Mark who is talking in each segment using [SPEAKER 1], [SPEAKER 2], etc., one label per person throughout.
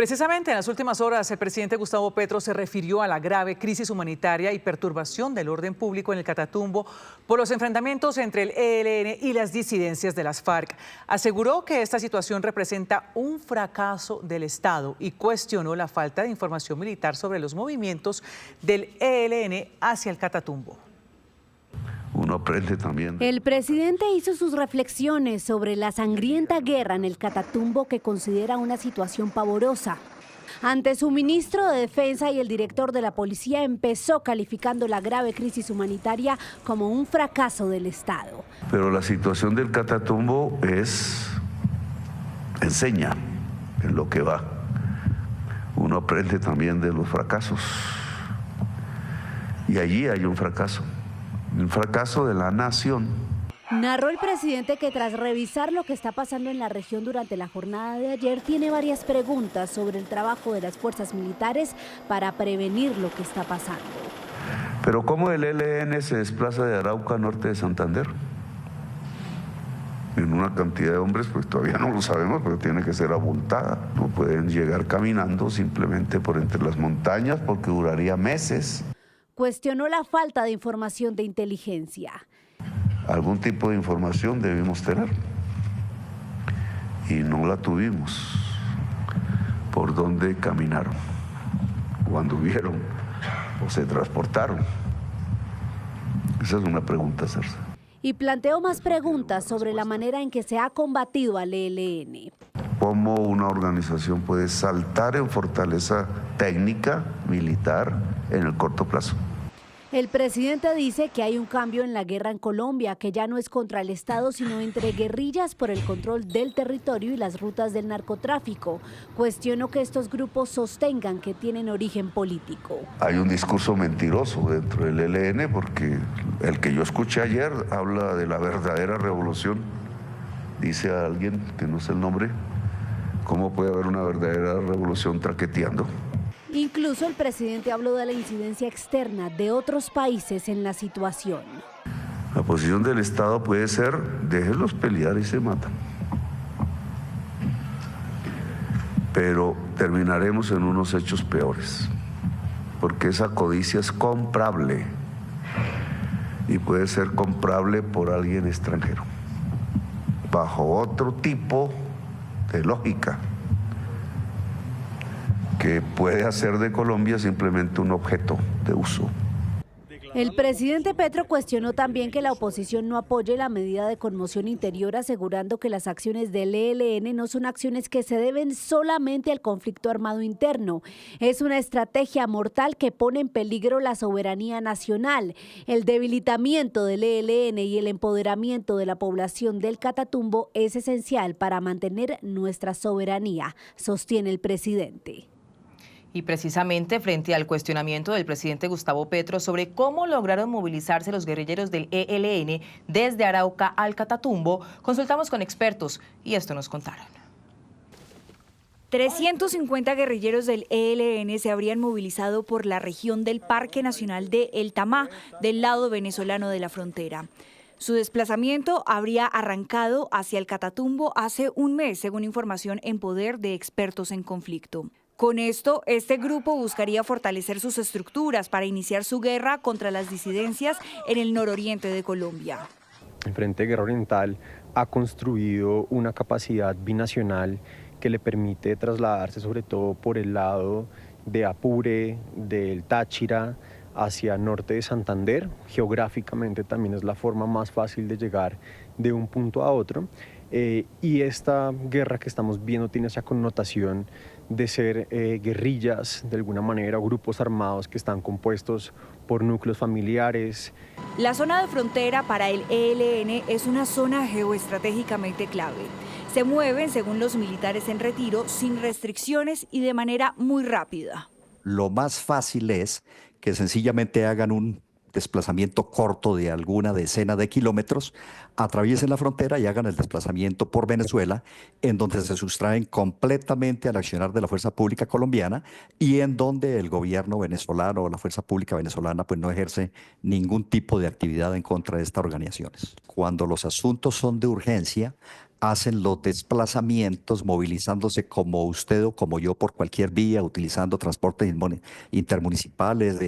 [SPEAKER 1] Precisamente en las últimas horas, el presidente Gustavo Petro se refirió a la grave crisis humanitaria y perturbación del orden público en el Catatumbo por los enfrentamientos entre el ELN y las disidencias de las FARC. Aseguró que esta situación representa un fracaso del Estado y cuestionó la falta de información militar sobre los movimientos del ELN hacia el Catatumbo.
[SPEAKER 2] Uno aprende también.
[SPEAKER 3] El presidente hizo sus reflexiones sobre la sangrienta guerra en el Catatumbo, que considera una situación pavorosa. Ante su ministro de Defensa y el director de la policía, empezó calificando la grave crisis humanitaria como un fracaso del Estado.
[SPEAKER 2] Pero la situación del Catatumbo enseña en lo que va. Uno aprende también de los fracasos. Y allí hay un fracaso de la nación.
[SPEAKER 3] Narró el presidente que tras revisar lo que está pasando en la región durante la jornada de ayer, tiene varias preguntas sobre el trabajo de las fuerzas militares para prevenir lo que está pasando.
[SPEAKER 2] Pero ¿cómo el ELN se desplaza de Arauca a norte de Santander? En una cantidad de hombres, pues todavía no lo sabemos, pero tiene que ser abultada. No pueden llegar caminando simplemente por entre las montañas porque duraría meses.
[SPEAKER 3] Cuestionó la falta de información de inteligencia.
[SPEAKER 2] Algún tipo de información debimos tener y no la tuvimos. ¿Por dónde caminaron? ¿Cuándo vieron o se transportaron? Esa es una pregunta a hacerse.
[SPEAKER 3] Y planteó más preguntas sobre la manera en que se ha combatido al ELN.
[SPEAKER 2] ¿Cómo una organización puede saltar en fortaleza técnica, militar, en el corto plazo?
[SPEAKER 3] El presidente dice que hay un cambio en la guerra en Colombia, que ya no es contra el Estado, sino entre guerrillas por el control del territorio y las rutas del narcotráfico. Cuestionó que estos grupos sostengan que tienen origen político.
[SPEAKER 2] Hay un discurso mentiroso dentro del ELN, porque el que yo escuché ayer habla de la verdadera revolución. Dice a alguien, que no sé el nombre, ¿cómo puede haber una verdadera revolución traqueteando?
[SPEAKER 3] Incluso el presidente habló de la incidencia externa de otros países en la situación.
[SPEAKER 2] La posición del Estado puede ser, déjenlos pelear y se matan. Pero terminaremos en unos hechos peores, porque esa codicia es comprable y puede ser comprable por alguien extranjero, bajo otro tipo de lógica, que puede hacer de Colombia simplemente un objeto de uso.
[SPEAKER 3] El presidente Petro cuestionó también que la oposición no apoye la medida de conmoción interior, asegurando que las acciones del ELN no son acciones que se deben solamente al conflicto armado interno. Es una estrategia mortal que pone en peligro la soberanía nacional. El debilitamiento del ELN y el empoderamiento de la población del Catatumbo es esencial para mantener nuestra soberanía, sostiene el presidente.
[SPEAKER 4] Y precisamente frente al cuestionamiento del presidente Gustavo Petro sobre cómo lograron movilizarse los guerrilleros del ELN desde Arauca al Catatumbo, consultamos con expertos y esto nos contaron.
[SPEAKER 5] 350 guerrilleros del ELN se habrían movilizado por la región del Parque Nacional de El Tamá, del lado venezolano de la frontera. Su desplazamiento habría arrancado hacia el Catatumbo hace un mes, según información en poder de expertos en conflicto. Con esto, este grupo buscaría fortalecer sus estructuras para iniciar su guerra contra las disidencias en el nororiente de Colombia.
[SPEAKER 6] El Frente de Guerra Oriental ha construido una capacidad binacional que le permite trasladarse sobre todo por el lado de Apure, del Táchira, hacia norte de Santander. Geográficamente también es la forma más fácil de llegar de un punto a otro. Y esta guerra que estamos viendo tiene esa connotación de ser guerrillas de alguna manera, o grupos armados que están compuestos por núcleos familiares.
[SPEAKER 5] La zona de frontera para el ELN es una zona geoestratégicamente clave. Se mueven, según los militares en retiro, sin restricciones y de manera muy rápida.
[SPEAKER 7] Lo más fácil es que sencillamente hagan un desplazamiento corto de alguna decena de kilómetros, atraviesen la frontera y hagan el desplazamiento por Venezuela, en donde se sustraen completamente al accionar de la fuerza pública colombiana y en donde el gobierno venezolano o la fuerza pública venezolana pues no ejerce ningún tipo de actividad en contra de estas organizaciones. Cuando los asuntos son de urgencia, hacen los desplazamientos movilizándose como usted o como yo por cualquier vía, utilizando transportes intermunicipales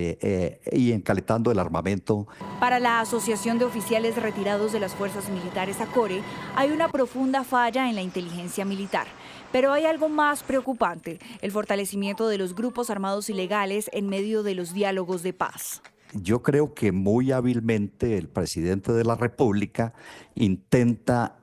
[SPEAKER 7] y encalentando el armamento.
[SPEAKER 5] Para la Asociación de Oficiales Retirados de las Fuerzas Militares ACORE, hay una profunda falla en la inteligencia militar. Pero hay algo más preocupante, el fortalecimiento de los grupos armados ilegales en medio de los diálogos de paz.
[SPEAKER 7] Yo creo que muy hábilmente el presidente de la República intenta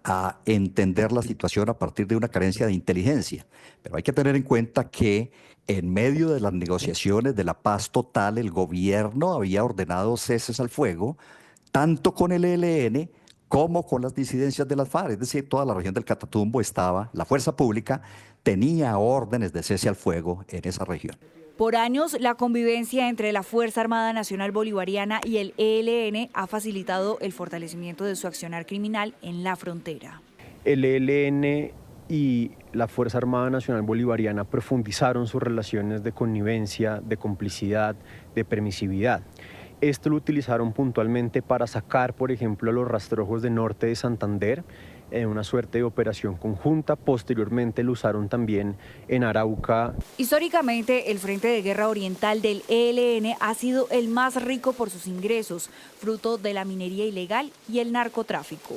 [SPEAKER 7] entender la situación a partir de una carencia de inteligencia. Pero hay que tener en cuenta que en medio de las negociaciones de la paz total, el gobierno había ordenado ceses al fuego, tanto con el ELN como con las disidencias de las FARC. Es decir, toda la región del Catatumbo estaba, la fuerza pública tenía órdenes de cese al fuego en esa región.
[SPEAKER 5] Por años, la convivencia entre la Fuerza Armada Nacional Bolivariana y el ELN ha facilitado el fortalecimiento de su accionar criminal en la frontera.
[SPEAKER 6] El ELN y la Fuerza Armada Nacional Bolivariana profundizaron sus relaciones de connivencia, de complicidad, de permisividad. Esto lo utilizaron puntualmente para sacar, por ejemplo, a los rastrojos de norte de Santander, en una suerte de operación conjunta. Posteriormente lo usaron también en Arauca.
[SPEAKER 5] Históricamente, el Frente de Guerra Oriental del ELN ha sido el más rico por sus ingresos, fruto de la minería ilegal y el narcotráfico.